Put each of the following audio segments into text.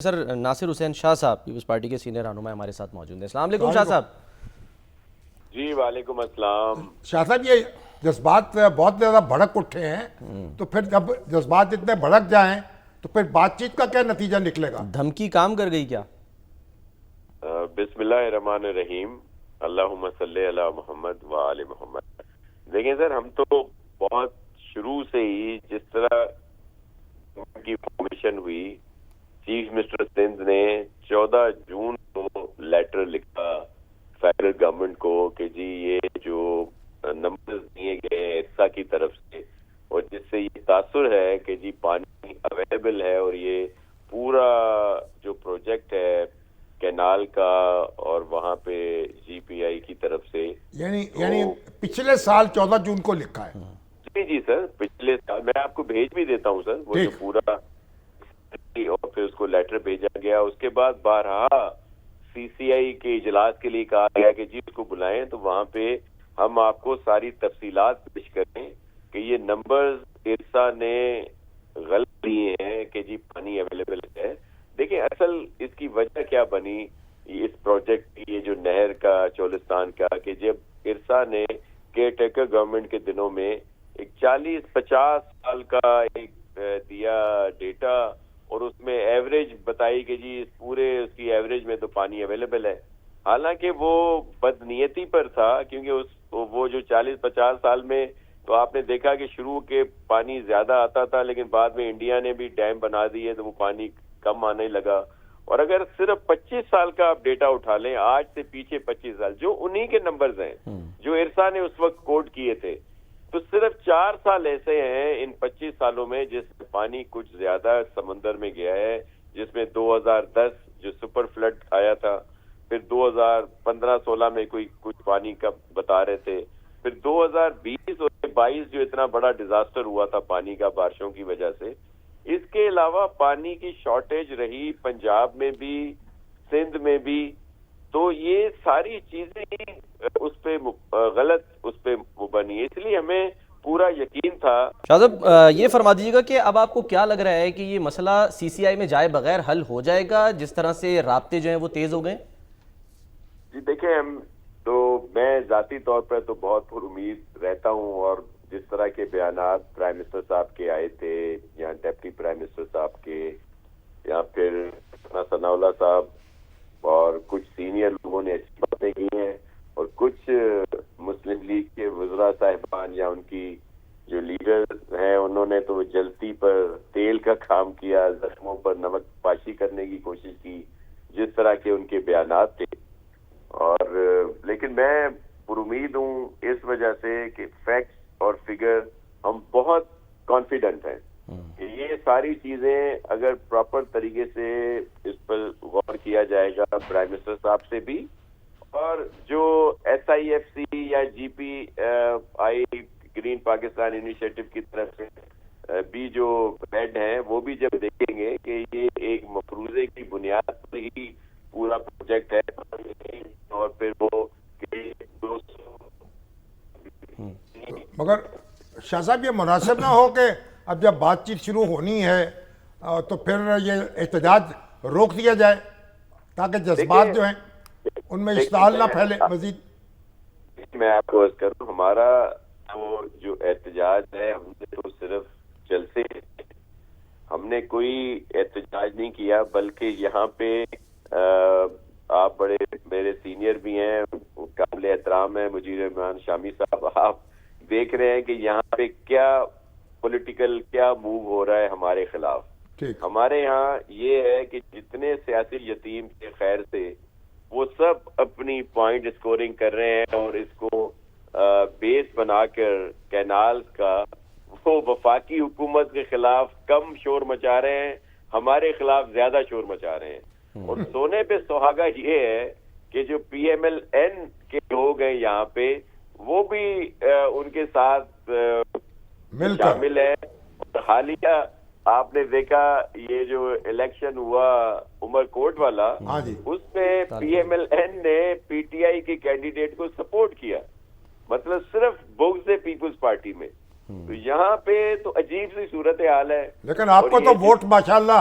سر ناصر حسین شاہ صاحب Peoples party کے senior رہنما ہمارے ساتھ موجود ہیں۔ السلام علیکم شاہ صاحب۔ جی وعلیکم السلام۔ شاہ صاحب یہ جذبات بہت زیادہ بھڑک اٹھے ہیں، تو پھر جب جذبات اتنے بھڑک جائیں تو پھر بات چیت کا کیا نتیجہ نکلے گا؟ دھمکی کام کر گئی کیا؟ بسم اللہ الرحمن الرحیم، اللہم صلی علی محمد و آل محمد۔ دیکھیں سر، ہم تو بہت شروع سے ہی جس طرح کی فارمیشن ہوئی، چیف منسٹر سندھ نے 14 جون کو لیٹر لکھا فیڈرل گورنمنٹ کو کہ جی یہ جو نمبرز دیے گئے ہیں ارسا کی طرف سے، اور جس سے یہ تاثر ہے کہ جی پانی اویلیبل ہے، اور یہ پورا جو پروجیکٹ ہے کینال کا اور وہاں پہ جی پی آئی کی طرف سے، یعنی پچھلے سال 14 جون کو لکھا ہے۔ جی سر، پچھلے سال میں آپ کو بھیج بھی دیتا ہوں سر، وہ جو پورا، اور پھر اس کو لیٹر بھیجا گیا۔ اس کے بعد بارہا سی سی آئی کے اجلاس کے لیے کہا گیا کہ جی اس کو بلائیں، تو وہاں پہ ہم آپ کو ساری تفصیلات پیش کریں کہ یہ نمبرز ارسا نے غلط دیے ہیں کہ جی پانی اویلیبل ہے۔ دیکھیں اصل اس کی وجہ کیا بنی اس پروجیکٹ کی، یہ جو نہر کا چولستان کا، کہ جب ارسا نے کیئر ٹیکر گورنمنٹ کے دنوں میں ایک 40-50 سال کا ایک دیا ڈیٹا، اور اس میں ایوریج بتائی کہ جی اس پورے اس کی ایوریج میں تو پانی اویلیبل ہے، حالانکہ وہ بدنیتی پر تھا، کیونکہ وہ جو 40-50 سال میں تو آپ نے دیکھا کہ شروع کے پانی زیادہ آتا تھا، لیکن بعد میں انڈیا نے بھی ڈیم بنا دیے تو وہ پانی کم آنے لگا۔ اور اگر صرف 25 سال کا آپ ڈیٹا اٹھا لیں، آج سے پیچھے 25 سال، جو انہی کے نمبرز ہیں جو ارسا نے اس وقت کوٹ کیے تھے، تو صرف 4 سال ایسے ہیں ان 25 سالوں میں جس میں پانی کچھ زیادہ سمندر میں گیا ہے، جس میں 2010 جو سپر فلڈ آیا تھا، پھر 2015-16 میں کچھ پانی کا بتا رہے تھے، پھر 2020 اور 22 جو اتنا بڑا ڈیزاسٹر ہوا تھا پانی کا بارشوں کی وجہ سے۔ اس کے علاوہ پانی کی شارٹیج رہی پنجاب میں بھی، سندھ میں بھی، تو یہ ساری چیزیں اس پہ غلط اس پہ بنی، اس لیے ہمیں پورا یقین تھا۔ شاہ صاحب یہ فرما دیجیے گا کہ اب آپ کو کیا لگ رہا ہے کہ یہ مسئلہ سی سی آئی میں جائے بغیر حل ہو جائے گا، جس طرح سے رابطے جو ہیں وہ تیز ہو گئے؟ جی دیکھیں، میں ذاتی طور پر تو بہت پر امید رہتا ہوں، اور جس طرح کے بیانات پرائم منسٹر صاحب کے آئے تھے یا ڈپٹی پرائم منسٹر صاحب کے، یا پھر ثناء اللہ صاحب اور کچھ سینئر لوگوں نے اچھی باتیں کی ہیں، اور کچھ مسلم لیگ کے وزراء صاحبان یا ان کی جو لیڈر ہیں انہوں نے تو جلتی پر تیل کا کام کیا، زخموں پر نمک پاشی کرنے کی کوشش کی، جس طرح کے ان کے بیانات تھے۔ اور لیکن میں پر امید ہوں اس وجہ سے کہ فیکٹس اور فگر ہم بہت کانفیڈنٹ ہیں کہ یہ ساری چیزیں اگر پراپر طریقے سے اس پر غور کیا جائے گا پرائم منسٹر صاحب سے بھی، اور جو ایس آئی ایف سی یا جی پی آئی گرین پاکستان انیشیٹو کی طرف سے بھی جو ہیڈ ہیں، وہ بھی جب دیکھیں گے کہ یہ ایک مفروضے کی بنیاد پر ہی پورا پروجیکٹ ہے، اور پھر وہ مگر شاہ صاحب یہ مناسب نہ ہو کہ اب جب بات چیت شروع ہونی ہے تو پھر یہ احتجاج روک دیا جائے تاکہ جذبات جو ہیں ان میں اشتعال نہ پھیلے مزید۔ میں آپ کو عرض کروں، ہمارا وہ جو احتجاج ہے، ہم نے تو صرف جلسے، ہم نے کوئی احتجاج نہیں کیا، بلکہ یہاں پہ آپ بڑے میرے سینئر بھی ہیں، قابل احترام ہیں مجیر رحمان شامی صاحب، آپ دیکھ رہے ہیں کہ یہاں پہ کیا پولیٹیکل کیا موو ہو رہا ہے ہمارے خلاف۔ ہمارے یہاں یہ ہے کہ جتنے سیاسی یتیم کے خیر سے وہ سب اپنی پوائنٹ اسکورنگ کر رہے ہیں، اور اس کو بیس بنا کر کینال کا وہ وفاقی حکومت کے خلاف کم شور مچا رہے ہیں، ہمارے خلاف زیادہ شور مچا رہے ہیں۔ اور سونے پہ سہاگا یہ ہے کہ جو پی ایم ایل این کے لوگ ہیں یہاں پہ، وہ بھی ان کے ساتھ شامل ہیں۔ حالیہ آپ نے دیکھا یہ جو الیکشن ہوا عمر کوٹ والا، اس میں پی ایم ایل این نے پی ٹی آئی کے کینڈیڈیٹ کو سپورٹ کیا، مطلب صرف بغض پیپلز پارٹی میں۔ تو یہاں پہ تو عجیب سی صورتحال ہے، لیکن آپ کو تو ووٹ ماشاءاللہ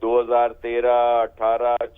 2013, 18,